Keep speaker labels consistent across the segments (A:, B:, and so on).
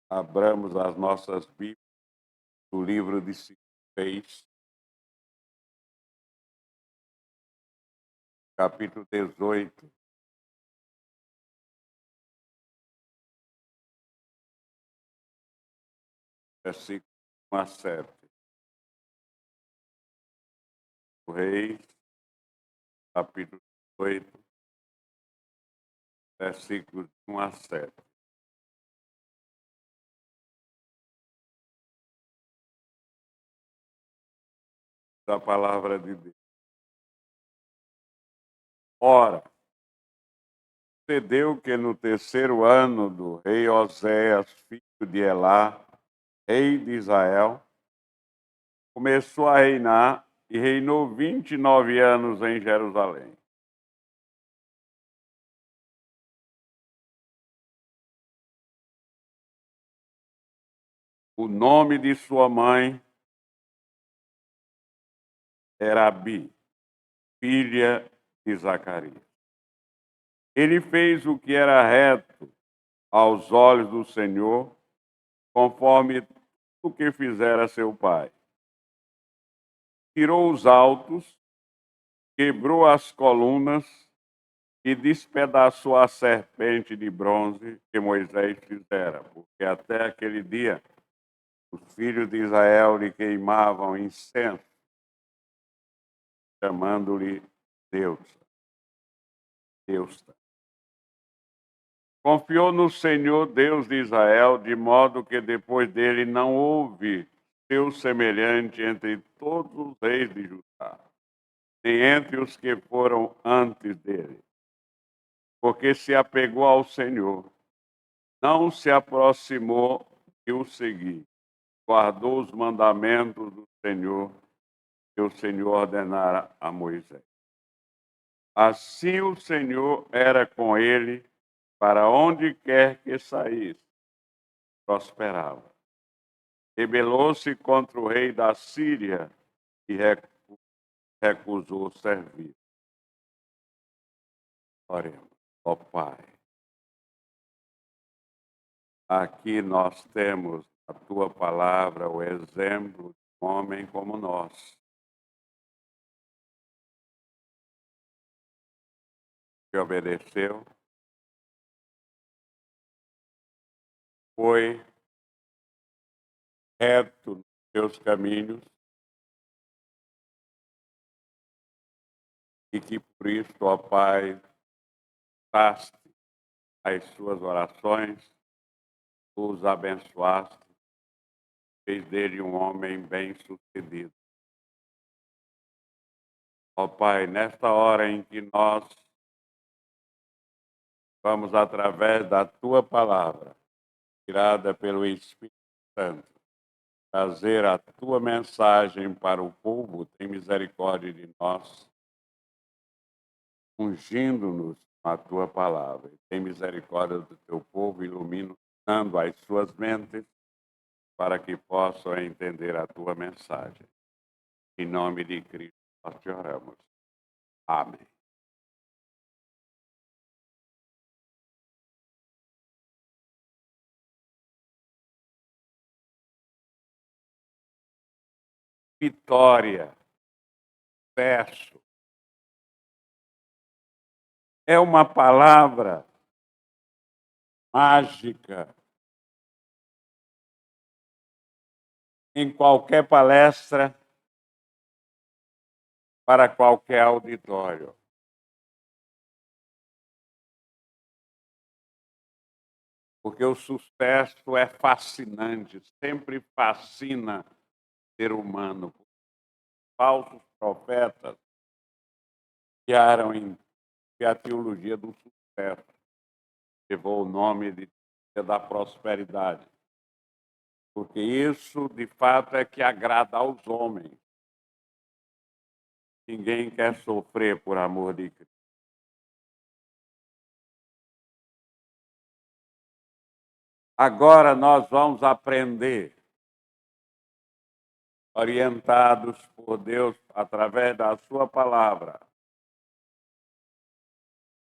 A: Abramos as nossas Bíblias do livro de Reis, capítulo 18, versículo 1 a 7. Reis, capítulo 18, versículos 1 a 7. Da palavra de Deus. Ora, sucedeu que no terceiro ano do rei Oséias, filho de Elá, rei de Israel, começou a reinar e reinou 29 anos em Jerusalém. O nome de sua mãe era Abi, filha de Zacarias. Ele fez o que era reto aos olhos do Senhor, conforme o que fizera seu pai. Tirou os altos, quebrou as colunas e despedaçou a serpente de bronze que Moisés fizera, porque até aquele dia os filhos de Israel lhe queimavam incenso, chamando-lhe Deus. Confiou no Senhor, Deus de Israel, de modo que depois dele não houve seu semelhante entre todos os reis de Judá, nem entre os que foram antes dele. Porque se apegou ao Senhor, não se aproximou de o seguir, guardou os mandamentos do Senhor que o Senhor ordenara a Moisés. Assim o Senhor era com ele, para onde quer que saísse, prosperava. Rebelou-se contra o rei da Síria e recusou servir. Oremos. Ó Pai, aqui nós temos a tua palavra, o exemplo de um homem como nós, que obedeceu, foi reto nos seus caminhos e que por isso, ó Pai, traste as suas orações, os abençoaste, fez dele um homem bem-sucedido. Ó Pai, nesta hora em que nós vamos, através da tua palavra, inspirada pelo Espírito Santo, trazer a tua mensagem para o povo, tem misericórdia de nós, ungindo-nos com a tua palavra. Tem misericórdia do teu povo, iluminando as suas mentes, para que possam entender a tua mensagem. Em nome de Cristo, nós te oramos. Amém. Vitória, sucesso, é uma palavra mágica em qualquer palestra, para qualquer auditório. Porque o sucesso é fascinante, sempre fascina o ser humano. Falsos profetas criaram a teologia do sucesso, levou o nome de da prosperidade. Porque isso, de fato, é que agrada aos homens. Ninguém quer sofrer por amor de Cristo. Agora nós vamos aprender, orientados por Deus através da sua palavra,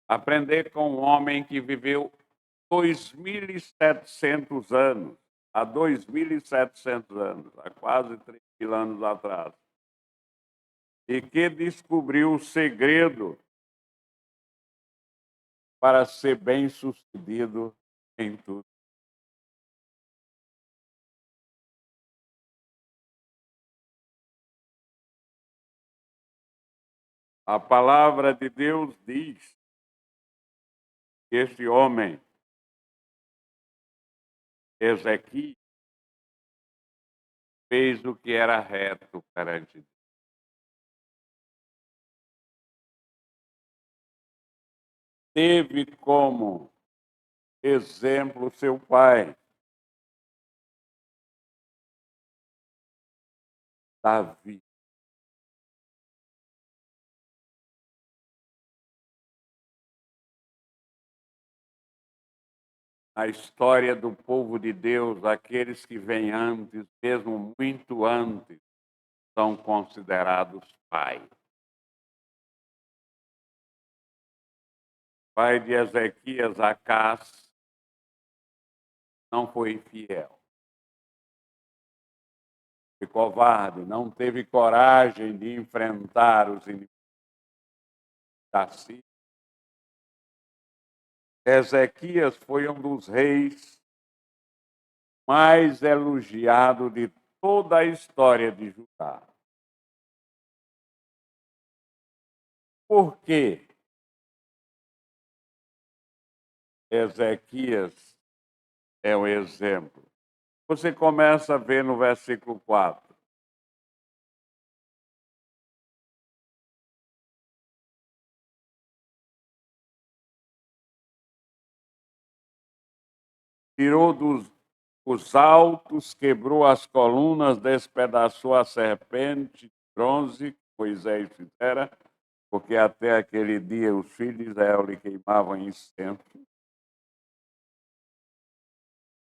A: aprender com um homem que viveu 2.700 anos há 2.700 anos, há quase 3.000 anos atrás, e que descobriu o segredo para ser bem-sucedido em tudo. A palavra de Deus diz que este homem, Ezequias, fez o que era reto perante Deus. Teve como exemplo seu pai, Davi. Na história do povo de Deus, aqueles que vêm antes, mesmo muito antes, são considerados pais. Pai de Ezequias, Acás, não foi fiel. Foi covarde, não teve coragem de enfrentar os inimigos da Síria. Ezequias foi um dos reis mais elogiados de toda a história de Judá. Por quê? Ezequias é o exemplo. Você começa a ver no versículo 4. Tirou os altos, quebrou as colunas, despedaçou a serpente de bronze que Moisés fizera, porque até aquele dia os filhos de Israel lhe queimavam incenso.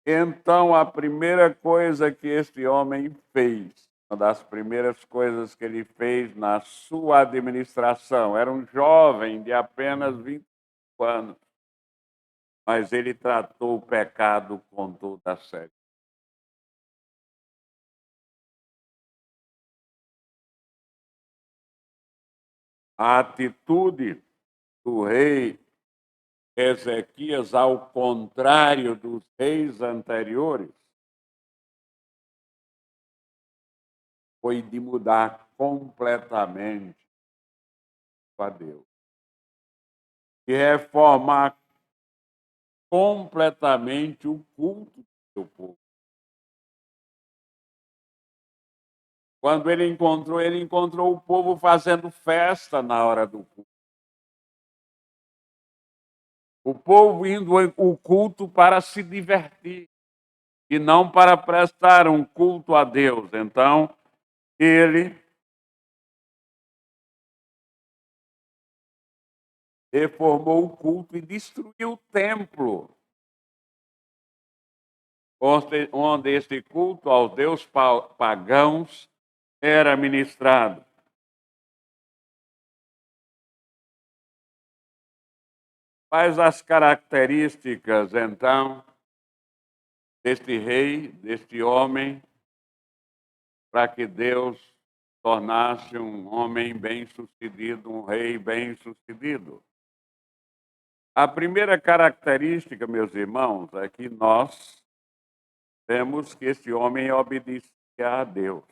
A: Então, a primeira coisa que este homem fez, uma das primeiras coisas que ele fez na sua administração, era um jovem de apenas 25 anos, mas ele tratou o pecado com toda a seriedade. A atitude do rei Ezequias, ao contrário dos reis anteriores, foi de mudar completamente a Deus, de reformar completamente o culto do seu povo. Quando ele encontrou o povo fazendo festa na hora do culto. O povo indo ao culto para se divertir e não para prestar um culto a Deus. Então, ele reformou o culto e destruiu o templo, onde este culto aos deuses pagãos era ministrado. Quais as características, então, deste rei, deste homem, para que Deus tornasse um homem bem-sucedido, um rei bem-sucedido? A primeira característica, meus irmãos, é que nós vemos que este homem obedecia a Deus.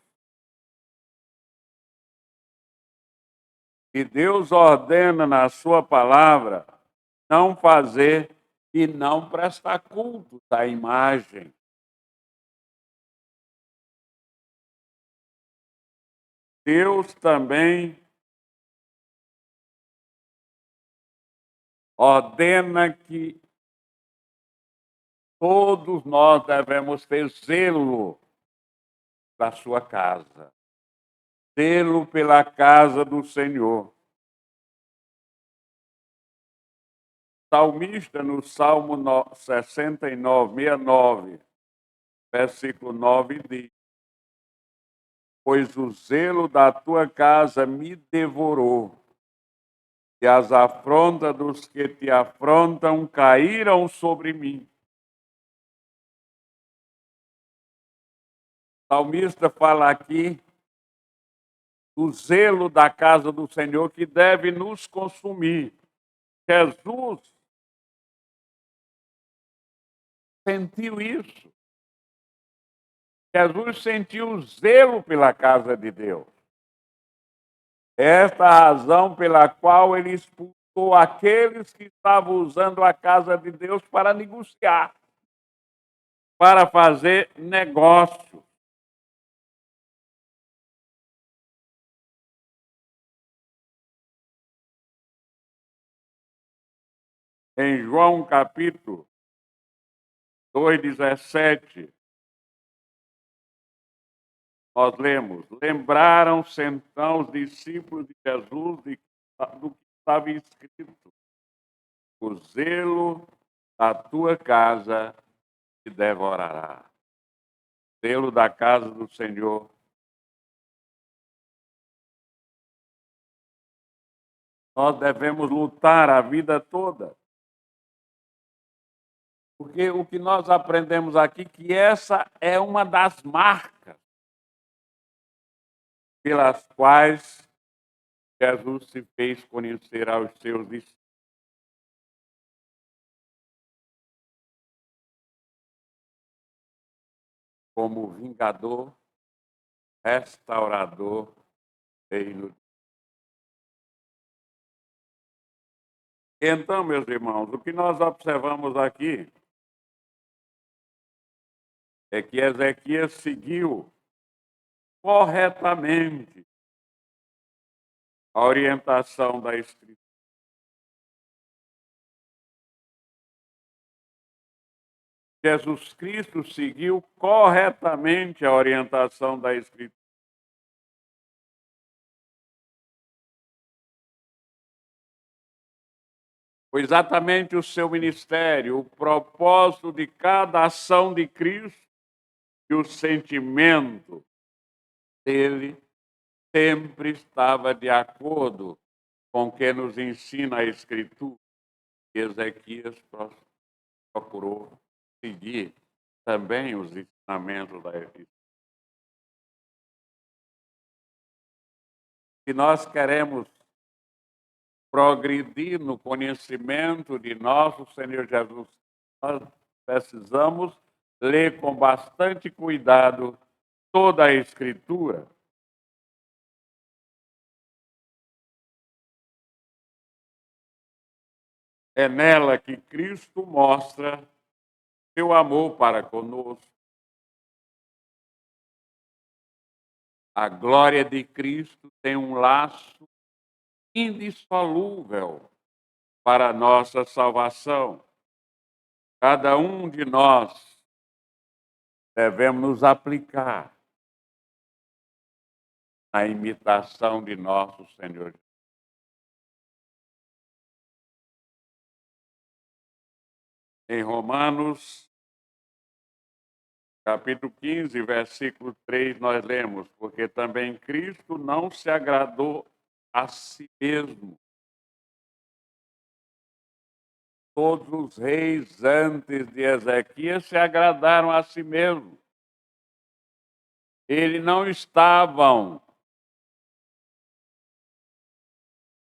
A: E Deus ordena na sua palavra não fazer e não prestar culto à imagem. Deus também ordena que todos nós devemos ter zelo da sua casa, zelo pela casa do Senhor. O salmista, no Salmo 69, versículo 9, diz: pois o zelo da tua casa me devorou, e as afrontas dos que te afrontam caíram sobre mim. salmista fala aqui do zelo da casa do Senhor que deve nos consumir. Jesus sentiu isso. Jesus sentiu zelo pela casa de Deus. Esta é a razão pela qual ele expulsou aqueles que estavam usando a casa de Deus para negociar, para fazer negócio. Em João capítulo 2:17, nós lemos: lembraram-se então os discípulos de Jesus do que estava escrito: o zelo da tua casa te devorará. O zelo da casa do Senhor. Nós devemos lutar a vida toda. Porque o que nós aprendemos aqui, que essa é uma das marcas pelas quais Jesus se fez conhecer aos seus discípulos. Como vingador, restaurador, reino. Então, meus irmãos, o que nós observamos aqui é que Ezequias seguiu corretamente a orientação da Escritura. Jesus Cristo seguiu corretamente a orientação da Escritura. Foi exatamente o seu ministério, o propósito de cada ação de Cristo e o sentimento dele sempre estava de acordo com o que nos ensina a Escritura. Ezequias procurou seguir também os ensinamentos da Escritura. Se nós queremos progredir no conhecimento de nosso Senhor Jesus, nós precisamos ler com bastante cuidado toda a Escritura. É nela que Cristo mostra seu amor para conosco. A glória de Cristo tem um laço indissolúvel para a nossa salvação. Cada um de nós devemos nos aplicar na imitação de nosso Senhor. Em Romanos, capítulo 15, versículo 3, nós lemos: porque também Cristo não se agradou a si mesmo. Todos os reis antes de Ezequias se agradaram a si mesmo. Eles não estavam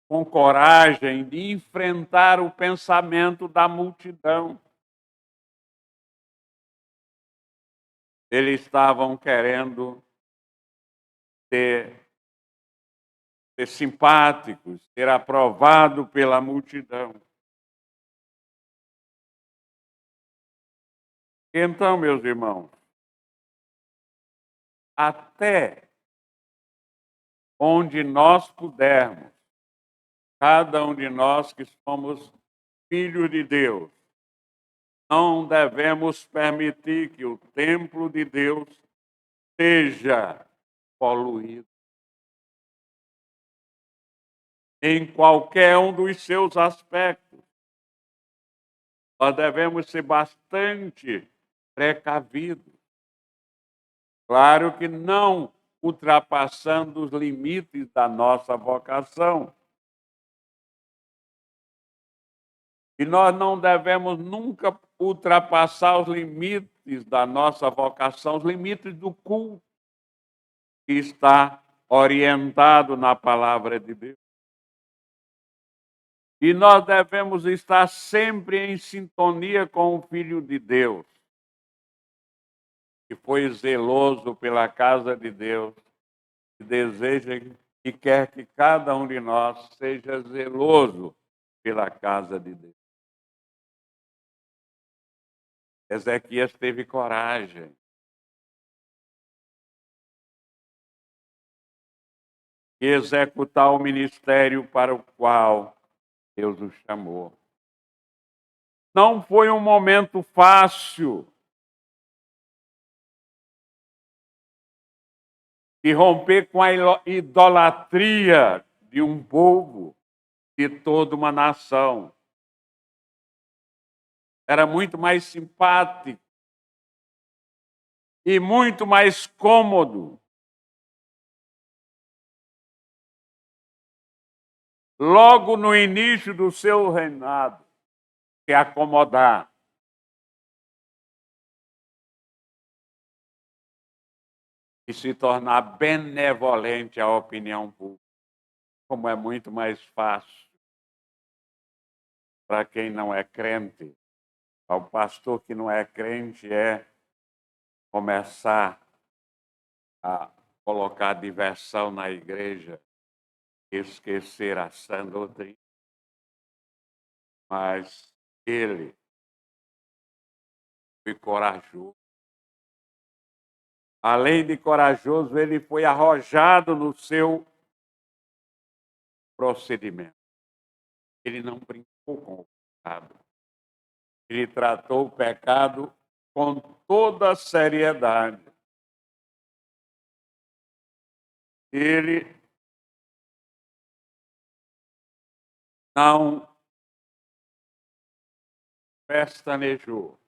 A: com coragem de enfrentar o pensamento da multidão. Eles estavam querendo ser simpáticos, ser aprovado pela multidão. Então, meus irmãos, até onde nós pudermos, cada um de nós que somos filhos de Deus, não devemos permitir que o templo de Deus seja poluído em qualquer um dos seus aspectos. Nós devemos ser bastante precavidos. Claro que não ultrapassando os limites da nossa vocação. E nós não devemos nunca ultrapassar os limites da nossa vocação, os limites do culto. que está orientado na palavra de Deus. E nós devemos estar sempre em sintonia com o Filho de Deus, que foi zeloso pela casa de Deus, e deseja e quer que cada um de nós seja zeloso pela casa de Deus. Ezequias teve coragem. E executar o ministério para o qual Deus o chamou. Não foi um momento fácil de romper com a idolatria de um povo, de toda uma nação. Era muito mais simpático e muito mais cômodo logo no início do seu reinado se acomodar. E se tornar benevolente à opinião pública, como é muito mais fácil para quem não é crente. Ao pastor que não é crente é começar a colocar diversão na igreja, esquecer a sã doutrina. Mas ele foi corajoso. Além de corajoso, ele foi arrojado no seu procedimento. Ele não brincou com o pecado. Ele tratou o pecado com toda a seriedade. Ele não pestanejou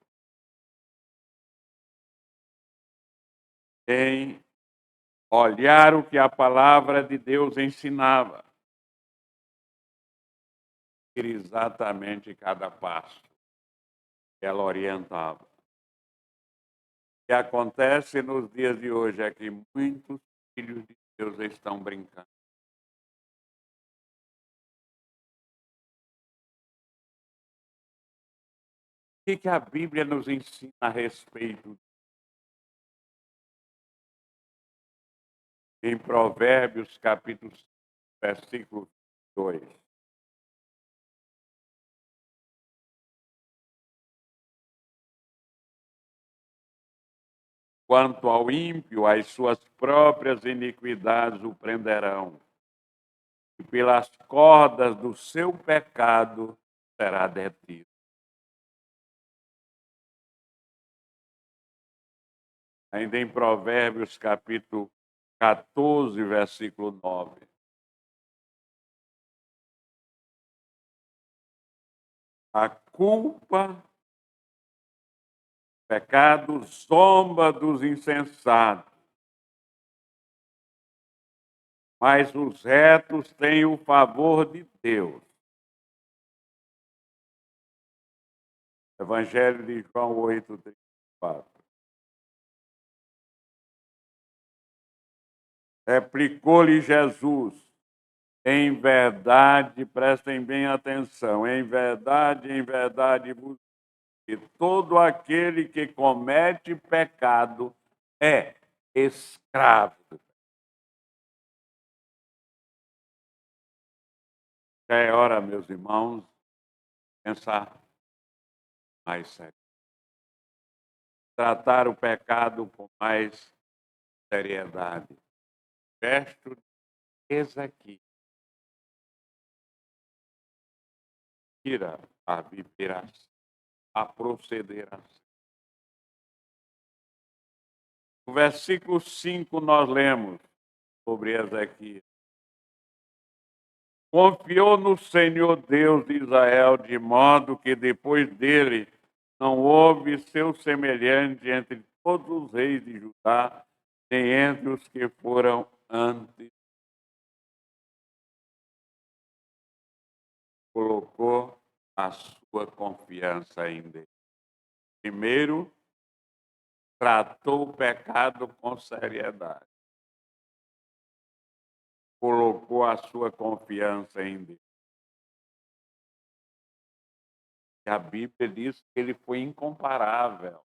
A: em olhar o que a palavra de Deus ensinava. Exatamente cada passo que ela orientava. O que acontece nos dias de hoje é que muitos filhos de Deus estão brincando. O que a Bíblia nos ensina a respeito? Em Provérbios, capítulo 5, versículo 2. Quanto ao ímpio, as suas próprias iniquidades o prenderão, e pelas cordas do seu pecado será detido. Ainda em Provérbios, capítulo 14, versículo 9. A culpa, pecado, zomba dos insensatos, mas os retos têm o favor de Deus. Evangelho de João 8:34. Replicou-lhe Jesus: em verdade, prestem bem atenção, em verdade vos digo que todo aquele que comete pecado é escravo do pecado. Já é hora, meus irmãos, pensar mais sério. Tratar o pecado com mais seriedade. Gesto de aqui. Tira a viver assim, a proceder assim. No versículo 5 nós lemos sobre Ezequias. Confiou no Senhor Deus de Israel, de modo que depois dele não houve seu semelhante entre todos os reis de Judá, nem entre os que foram antes. Colocou a sua confiança em Deus. Primeiro, tratou o pecado com seriedade. colocou a sua confiança em Deus. E a Bíblia diz que ele foi incomparável.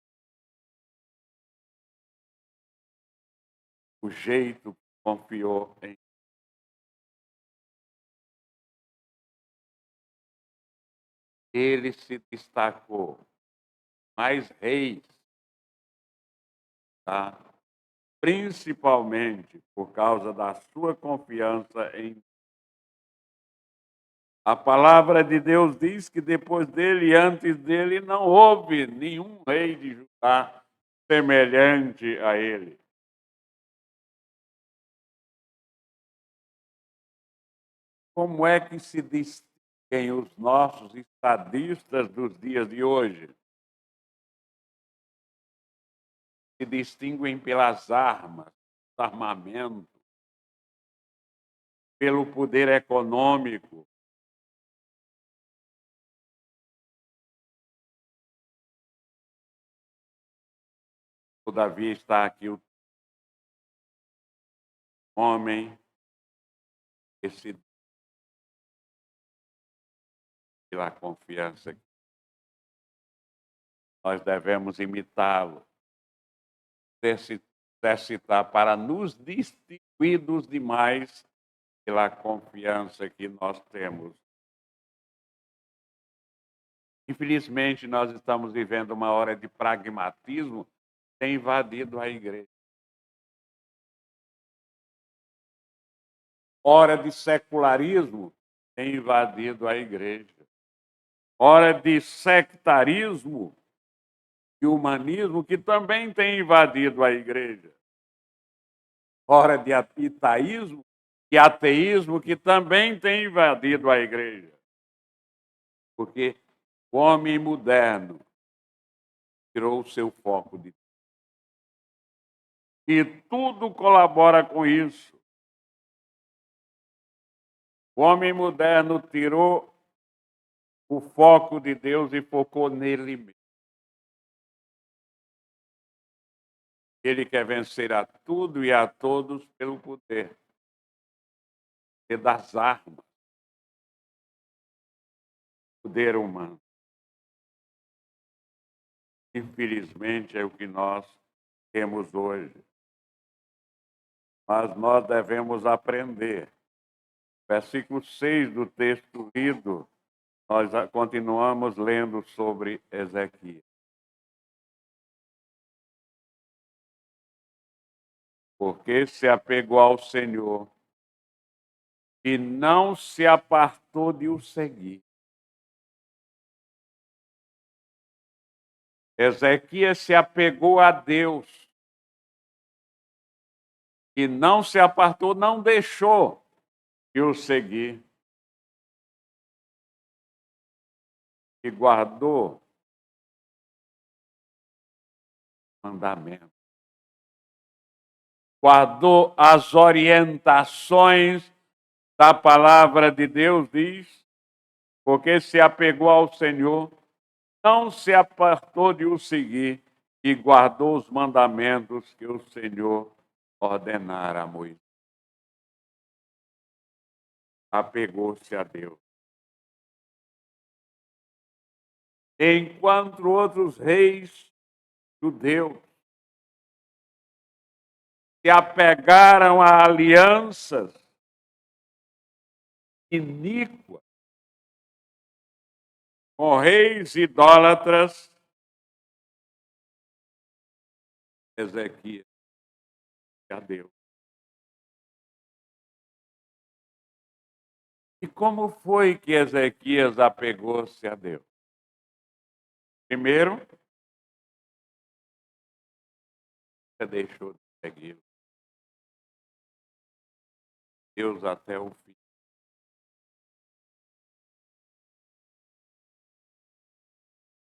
A: O jeito que confiou em ele se destacou. Mais reis, tá? Principalmente por causa da sua confiança em a palavra de Deus diz que depois dele e antes dele não houve nenhum rei de Judá semelhante a ele. Como é que se distinguem os nossos estadistas dos dias de hoje? Se distinguem pelas armas, armamento, pelo poder econômico. Todavia está aqui o homem que se pela confiança que nós devemos imitá-lo, exercitar para nos distinguir dos demais pela confiança que nós temos. Infelizmente, nós estamos vivendo uma hora de pragmatismo que tem invadido a igreja. Hora de secularismo tem invadido a igreja. Hora de sectarismo e humanismo que também tem invadido a igreja. Hora de itaísmo e ateísmo que também tem invadido a igreja. Porque o homem moderno tirou o seu foco de Deus. E tudo colabora com isso. O homem moderno tirou o foco de Deus e focou nele mesmo. Ele quer vencer a tudo e a todos pelo poder e das armas, poder humano. Infelizmente, é o que nós temos hoje. Mas nós devemos aprender. Versículo 6 do texto lido, nós continuamos lendo sobre Ezequias. Porque se apegou ao Senhor e não se apartou de o seguir. Ezequias se apegou a Deus e não se apartou, não deixou de o seguir. E guardou o mandamento. Guardou as orientações da palavra de Deus, diz, porque se apegou ao Senhor, não se apartou de o seguir e guardou os mandamentos que o Senhor ordenara a Moisés. Apegou-se a Deus. Enquanto outros reis judeus se apegaram a alianças iníquas com reis idólatras, Ezequias a Deus. E como foi que Ezequias apegou-se a Deus? Primeiro, você deixou de seguir Deus até o fim.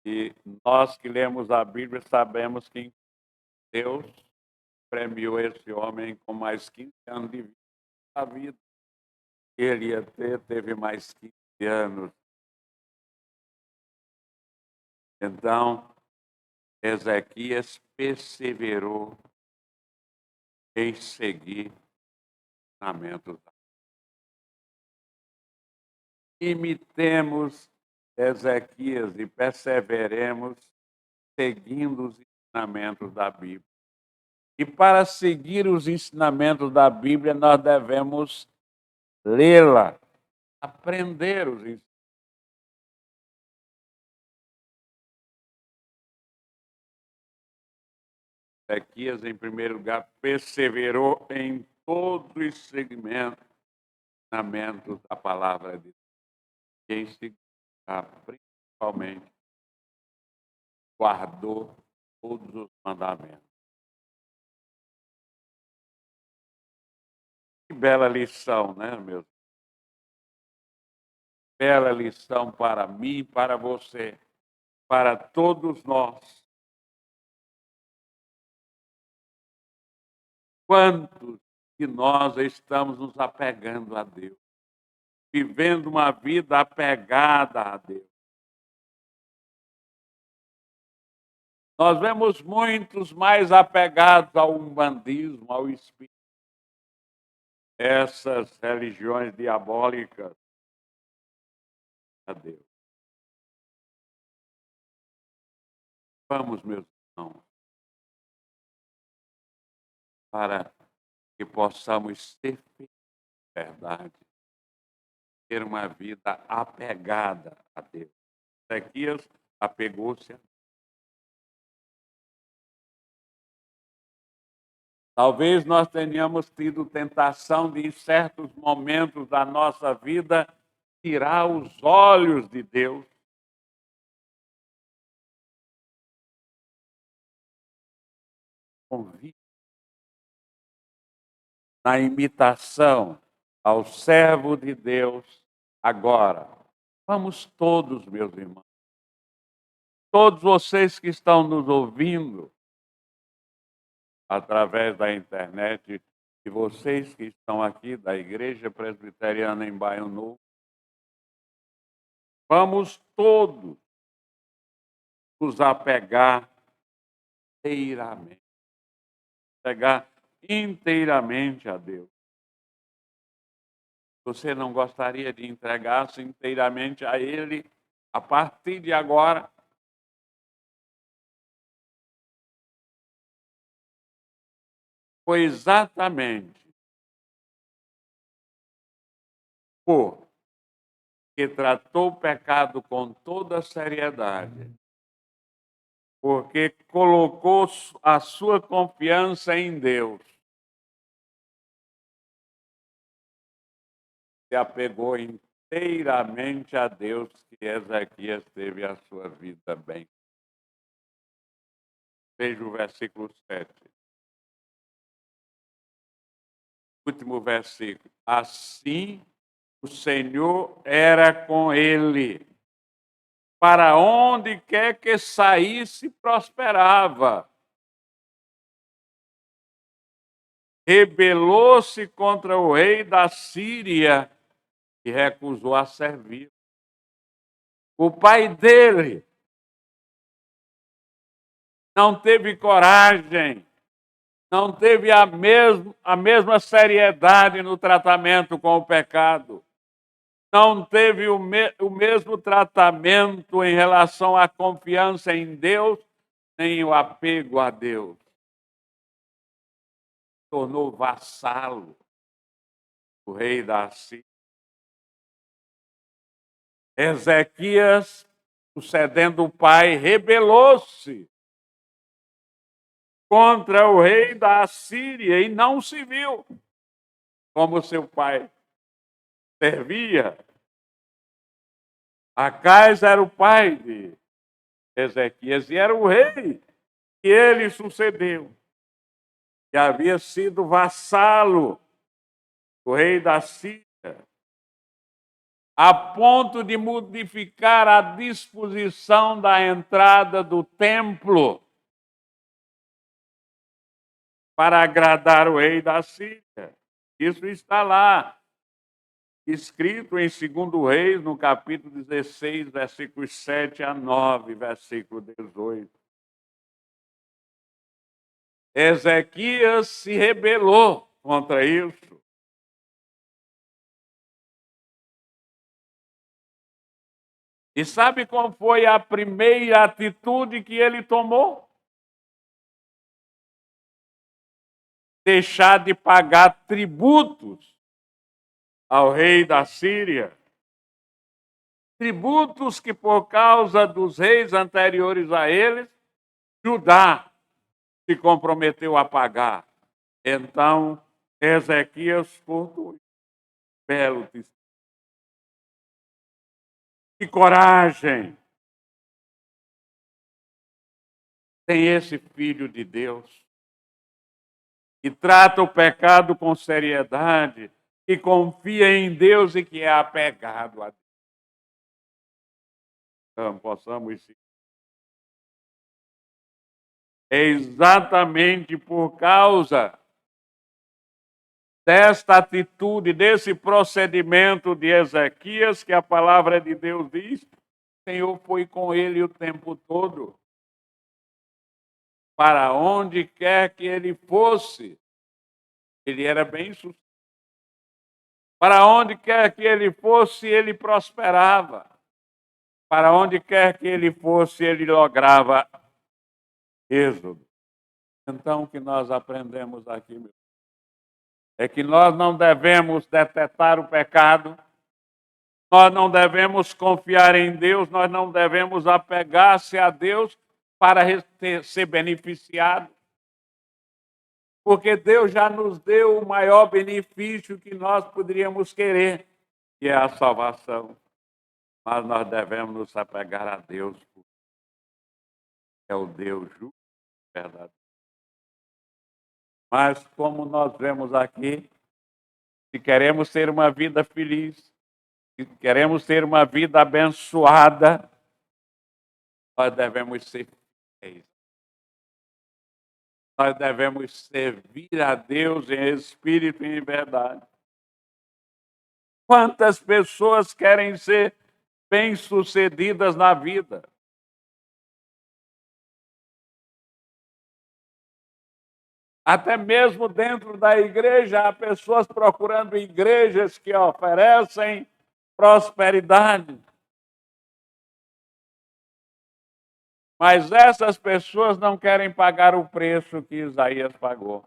A: E nós que lemos a Bíblia sabemos que Deus premiou esse homem com mais 15 anos de vida. A vida que ele ia ter, teve mais 15 anos. Então, Ezequias perseverou em seguir os mandamentos. imitemos Ezequias e perseveremos seguindo os ensinamentos da Bíblia. E para seguir os ensinamentos da Bíblia, nós devemos lê-la, aprender os ensinamentos. Ezequias, em primeiro lugar, perseverou em todos os segmentos da palavra de Deus. E em segundo lugar, principalmente, guardou todos os mandamentos. Que bela lição, né, meus? Bela lição para mim, para você, para todos nós. Quantos de nós estamos nos apegando a Deus, vivendo uma vida apegada a Deus? Nós vemos muitos mais apegados ao umbandismo, ao espírito, essas religiões diabólicas a Deus. Vamos, meus irmãos, para que possamos ser feitos de verdade, ter uma vida apegada a Deus. Ezequias apegou-se a Deus. Talvez nós tenhamos tido tentação de, em certos momentos da nossa vida, tirar os olhos de Deus. Convite na imitação ao servo de Deus agora. Vamos todos, meus irmãos, todos vocês que estão nos ouvindo através da internet e vocês que estão aqui da Igreja Presbiteriana em Bairro Novo, vamos todos nos apegar inteiramente, pegar inteiramente a Deus. Você não gostaria de entregar-se inteiramente a Ele a partir de agora? Foi exatamente porque tratou o pecado com toda seriedade, porque colocou a sua confiança em Deus, se apegou inteiramente a Deus, que Ezequias teve a sua vida bem. Veja o versículo 7. Último versículo. Assim o Senhor era com ele. Para onde quer que saísse, prosperava. Rebelou-se contra o rei da Síria e recusou a servir. O pai dele não teve coragem, não teve a mesma seriedade no tratamento com o pecado, não teve o mesmo tratamento em relação à confiança em Deus, nem o apego a Deus. Tornou vassalo do rei da Síria. Ezequias, sucedendo o pai, rebelou-se contra o rei da Síria e não se viu como seu pai servia. Acais era o pai de Ezequias e era o rei que ele sucedeu, que havia sido vassalo do rei da Síria, a ponto de modificar a disposição da entrada do templo para agradar o rei da Síria. Isso está lá, escrito em 2 Reis, no capítulo 16, versículos 7 a 9, versículo 18. Ezequias se rebelou contra isso. E sabe qual foi a primeira atitude que ele tomou? Deixar de pagar tributos ao rei da Síria. Tributos que, por causa dos reis anteriores a eles, Judá se comprometeu a pagar. Então, Ezequias cortou. Belo testemunho. Que coragem tem esse filho de Deus, que trata o pecado com seriedade, que confia em Deus e que é apegado a Deus. Então, possamos sim. É exatamente por causa desta atitude, desse procedimento de Ezequias, que a palavra de Deus diz, o Senhor foi com ele o tempo todo. Para onde quer que ele fosse, ele era bem-sucedido. Para onde quer que ele fosse, ele prosperava. Para onde quer que ele fosse, ele lograva êxodo. Então, o que nós aprendemos aqui é que nós não devemos detestar o pecado, nós não devemos confiar em Deus, nós não devemos apegar-se a Deus para ser beneficiado. Porque Deus já nos deu o maior benefício que nós poderíamos querer, que é a salvação. Mas nós devemos nos apegar a Deus, porque é o Deus justo e verdadeiro. Mas, como nós vemos aqui, se queremos ter uma vida feliz, se queremos ter uma vida abençoada, nós devemos ser fiéis. Nós devemos servir a Deus em espírito e em verdade. Quantas pessoas querem ser bem-sucedidas na vida? Até mesmo dentro da igreja, há pessoas procurando igrejas que oferecem prosperidade. Mas essas pessoas não querem pagar o preço que Isaías pagou.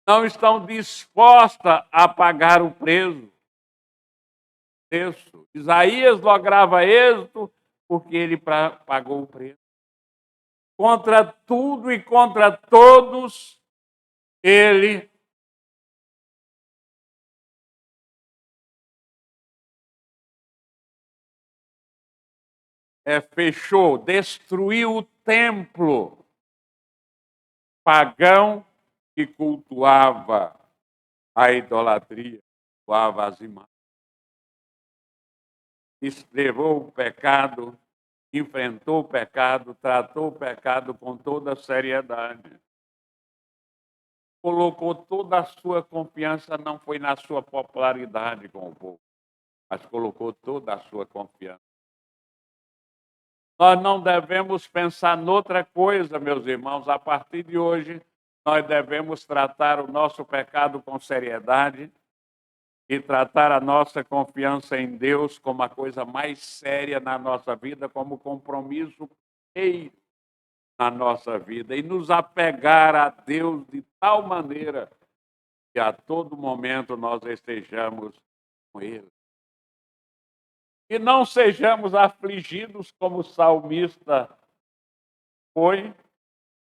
A: Não estão dispostas a pagar o preço. Isaías lograva êxito porque ele pagou o preço. Contra tudo e contra todos, ele fechou, destruiu o templo pagão que cultuava a idolatria, cultuava as imagens. Levou o pecado, enfrentou o pecado, tratou o pecado com toda seriedade. Colocou toda a sua confiança, não foi na sua popularidade com o povo, mas colocou toda a sua confiança. Nós não devemos pensar noutra coisa, meus irmãos. A partir de hoje, nós devemos tratar o nosso pecado com seriedade e tratar a nossa confiança em Deus como a coisa mais séria na nossa vida, como compromisso na nossa vida, e nos apegar a Deus de tal maneira que a todo momento nós estejamos com Ele. E não sejamos afligidos como o salmista foi,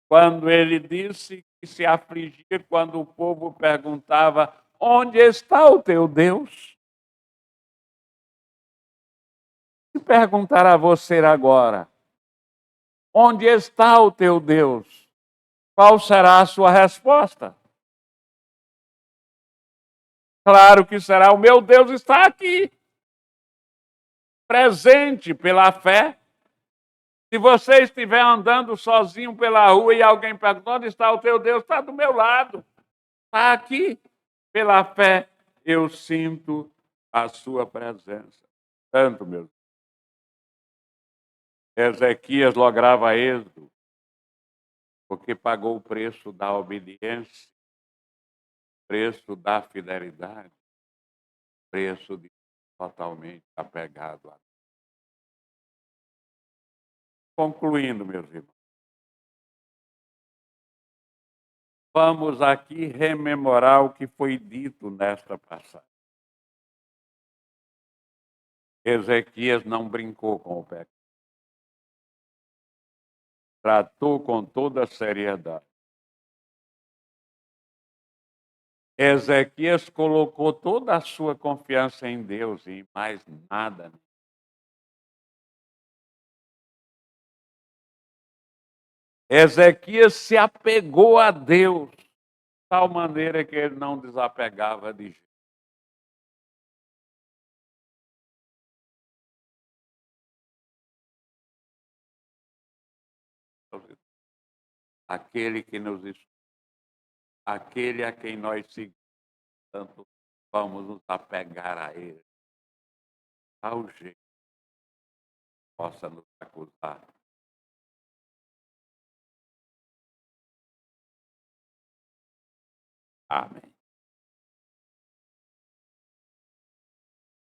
A: quando ele disse que se afligia quando o povo perguntava: onde está o teu Deus? Se perguntar a você agora: onde está o teu Deus? Qual será a sua resposta? Claro que será: o meu Deus está aqui, presente pela fé. Se você estiver andando sozinho pela rua e alguém pergunta: onde está o teu Deus? Está do meu lado, está aqui. Pela fé eu sinto a sua presença. Tanto, meu. Ezequias lograva êxodo porque pagou o preço da obediência, o preço da fidelidade. preço de totalmente apegado a Deus. Concluindo, meus irmãos, vamos aqui rememorar o que foi dito nesta passagem. Ezequias não brincou com o pecado. Tratou com toda a seriedade. Ezequias colocou toda a sua confiança em Deus e em mais nada. Ezequias se apegou a Deus, de tal maneira que ele não desapegava de jeito. Aquele que nos escuta, aquele a quem nós seguimos, tanto vamos nos apegar a ele, ao jeito que possa nos acusar. Amém.